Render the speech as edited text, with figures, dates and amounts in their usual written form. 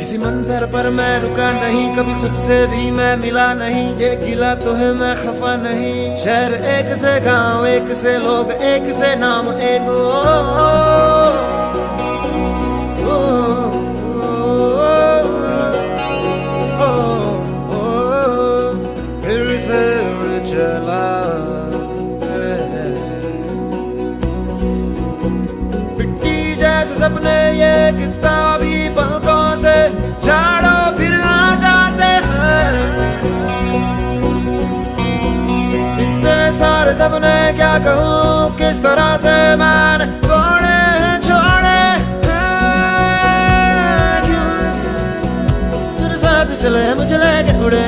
किसी मंजर पर मैं रुका नहीं, कभी खुद से भी मैं मिला नहीं। ये गिला तो है मैं खफा नहीं। शहर एक से गांव, एक से लोग, एक से नाम, एक फिर से उड़ चला मिट्टी जैसे सपने ये किताबी पलकों से झाड़ो फिर आ जाते हैं। इतने सारे सपने क्या कहूँ किस तरह से मैंने तोड़े हैं, छोड़े हैं। क्यों तेरे साथ चले मुझे लेके उड़े